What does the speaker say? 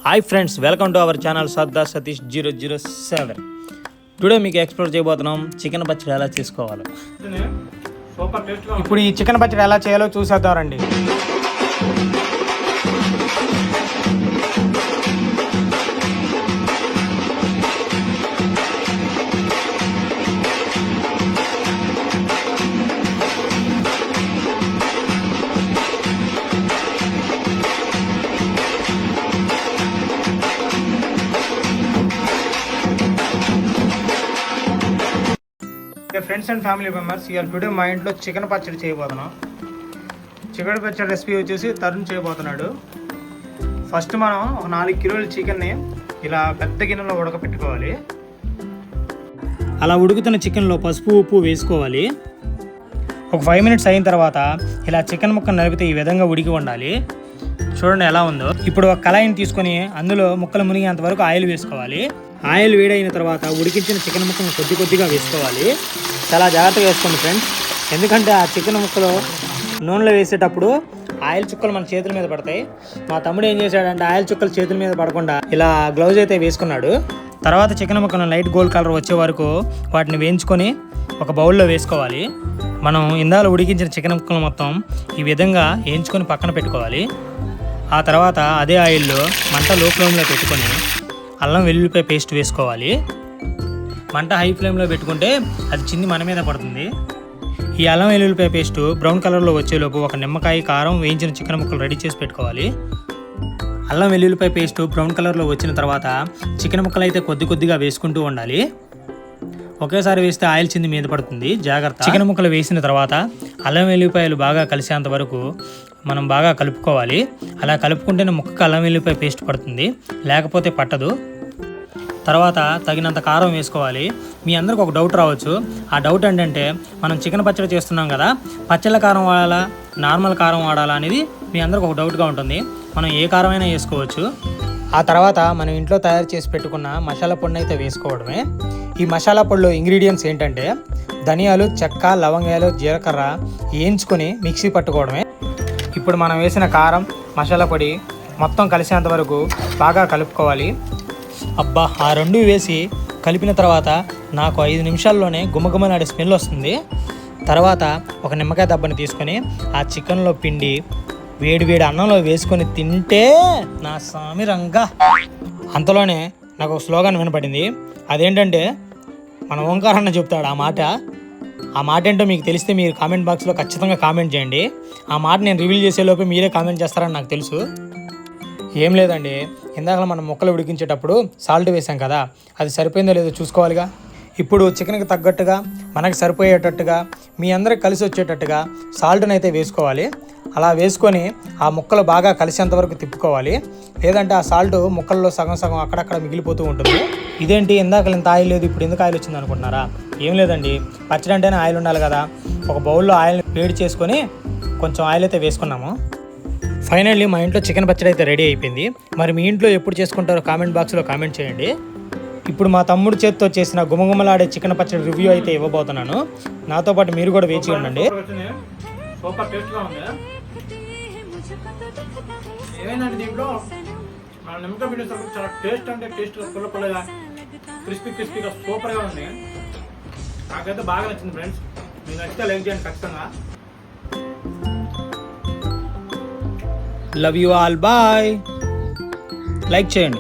Hi friends, welcome to our channel Sarda Satish 007. Today మీకు explore చేయబోతున్నాం chicken పచ్చడి ఎలా చేసుకోవాలో. ఇప్పుడు ఈ చికెన్ పచ్చడి ఎలా చేయాలో చూసేద్దాం రండి. ఫ్రెండ్స్ అండ్ ఫ్యామిలీ మెంబర్స్, ఇవాళ టుడే మా ఇంట్లో చికెన్ పచ్చడి చేయబోతున్నాం. చికెన్ పచ్చడి రెసిపీ వచ్చేసి తరుణ్ చేయబోతున్నాడు. ఫస్ట్ మనం ఒక 4 కిలోల చికెన్ని ఇలా పెద్ద గిన్నెలో ఉడకపెట్టుకోవాలి. అలా ఉడుకుతున్న చికెన్లో పసుపు ఉప్పు వేసుకోవాలి. ఒక 5 మినిట్స్ అయిన తర్వాత ఇలా చికెన్ ముక్కను నలిపితే ఈ విధంగా ఉడికి ఉండాలి. చూడండి ఎలా ఉందో. ఇప్పుడు ఒక కళాయిని తీసుకొని అందులో ముక్కలు మునిగేంత వరకు ఆయిల్ వేసుకోవాలి. ఆయిల్ వేడైన తర్వాత ఉడికించిన చికెన్ ముక్కను కొద్దిగా వేసుకోవాలి. చాలా జాగ్రత్తగా వేసుకోండి ఫ్రెండ్స్, ఎందుకంటే ఆ చికెన్ ముక్కలు నూనెలో వేసేటప్పుడు ఆయిల్ చుక్కలు మన చేతుల మీద పడతాయి. మా తమ్ముడు ఏం చేశాడంటే ఆయిల్ చుక్కలు చేతుల మీద పడకుండా ఇలా గ్లౌజ్ అయితే వేసుకున్నాడు. తర్వాత చికెన్ ముక్కను లైట్ గోల్డ్ కలర్ వచ్చే వరకు వాటిని వేయించుకొని ఒక బౌల్లో వేసుకోవాలి. మనం ఇందాక ఉడికించిన చికెన్ ముక్కలు మొత్తం ఈ విధంగా వేయించుకొని పక్కన పెట్టుకోవాలి. ఆ తర్వాత అదే ఆయిల్లో మంట లో ఫ్లేమ్లో పెట్టుకొని అల్లం వెల్లుల్లిపాయ పేస్ట్ వేసుకోవాలి. మంట హై ఫ్లేమ్లో పెట్టుకుంటే అది చింది మన మీద పడుతుంది. ఈ అల్లం వెల్లుల్లిపాయ పేస్ట్ బ్రౌన్ కలర్లో వచ్చేలోపు ఒక నిమ్మకాయ, కారం, వేయించిన చికెన్ ముక్కలు రెడీ చేసి పెట్టుకోవాలి. అల్లం వెల్లుల్లిపాయ పేస్ట్ బ్రౌన్ కలర్లో వచ్చిన తర్వాత చికెన్ ముక్కలు అయితే కొద్దిగా వేసుకుంటూ ఉండాలి. ఒకేసారి వేస్తే ఆయిల్ చింది మీద పడుతుంది, జాగ్రత్త. చికెన్ ముక్కలు వేసిన తర్వాత అల్లం వెల్లుల్లిపాయలు బాగా కలిసేంత వరకు మనం బాగా కలుపుకోవాలి. అలా కలుపుకుంటేనే ముక్కకు అల్లం వెల్లుల్లిపాయ పేస్ట్ పడుతుంది, లేకపోతే పట్టదు. తర్వాత తగినంత కారం వేసుకోవాలి. మీ అందరికి ఒక డౌట్ రావచ్చు. ఆ డౌట్ ఏంటంటే మనం చికెన్ పచ్చడి చేస్తున్నాం కదా, పచ్చళ్ళ కారం వాడాలా నార్మల్ కారం వాడాలా అనేది మీ అందరికి ఒక డౌట్గా ఉంటుంది. మనం ఏ కారం అయినా వేసుకోవచ్చు. ఆ తర్వాత మనం ఇంట్లో తయారు చేసి పెట్టుకున్న మసాలా పొడిని అయితే వేసుకోవడమే. ఈ మసాలా పొడిలో ఇంగ్రీడియంట్స్ ఏంటంటే ధనియాలు, చెక్క, లవంగాలు, జీలకర్ర వేయించుకొని మిక్సీ పట్టుకోవడమే. ఇప్పుడు మనం వేసిన కారం, మసాలా పొడి మొత్తం కలిసేంత వరకు బాగా కలుపుకోవాలి. అబ్బా, ఆ రెండు వేసి కలిపిన తర్వాత నాకు 5 నిమిషాల్లోనే గుమగుమలాడే స్మెల్ వస్తుంది. తర్వాత ఒక నిమ్మకాయ దబ్బని తీసుకొని ఆ చికెన్లో పిండి వేడి అన్నంలో వేసుకొని తింటే నా స్వామి రంగా. అంతలోనే నాకు ఒక స్లోగన్ వినపడింది. అదేంటంటే మన ఓంకార్ అన్న చెప్తాడు ఆ మాట ఏంటో మీకు తెలిస్తే మీరు కామెంట్ బాక్స్లో ఖచ్చితంగా కామెంట్ చేయండి. ఆ మాట నేను రివీల్ చేసేలోపే మీరే కామెంట్ చేస్తారని నాకు తెలుసు. ఏం లేదండి, ఇందాక మనం ముక్కలు ఉడికించేటప్పుడు సాల్ట్ వేసాం కదా, అది సరిపోయిందో లేదో చూసుకోవాలిగా. ఇప్పుడు చికెన్కి తగ్గట్టుగా మనకి సరిపోయేటట్టుగా మీ అందరికి కలిసి వచ్చేటట్టుగా సాల్ట్ని అయితే వేసుకోవాలి. అలా వేసుకొని ఆ ముక్కలు బాగా కలిసేంత వరకు తిప్పుకోవాలి. లేదంటే ఆ సాల్ట్ ముక్కల్లో సగం అక్కడక్కడ మిగిలిపోతూ ఉంటుంది. ఇదేంటి ఇందాక ఇంత ఆయిల్ లేదు, ఇప్పుడు ఎందుకు ఆయిల్ వచ్చింది అనుకుంటున్నారా? ఏం లేదండి, పచ్చడి అంటేనే ఆయిల్ ఉండాలి కదా. ఒక బౌల్లో ఆయిల్ వేడి చేసుకొని కొంచెం ఆయిల్ అయితే వేసుకున్నాము. ఫైనల్లీ మా ఇంట్లో చికెన్ పచ్చడి అయితే రెడీ అయిపోయింది. మరి మీ ఇంట్లో ఎప్పుడు చేసుకుంటారో కామెంట్ బాక్స్లో కామెంట్ చేయండి. ఇప్పుడు మా తమ్ముడు చేతితో చేసిన గుమగుమలాడే చికెన్ పచ్చడి రివ్యూ అయితే ఇవ్వబోతున్నాను. నాతో పాటు మీరు కూడా వేచి ఉండండి. సూపర్ టేస్ట్గా ఉంది. ఏమైందండి దీంట్లో మన నిమ్మకాయ పిండి చాలా టేస్ట్ అంటే టేస్ట్ పుల్లగా క్రిస్పీగా సూపర్గా ఉంది. నాకైతే బాగా నచ్చింది ఫ్రెండ్స్. మీకు నచ్చితే లైక్ చేయండి ఖచ్చితంగా. Love you all, bye. Like చేయండి.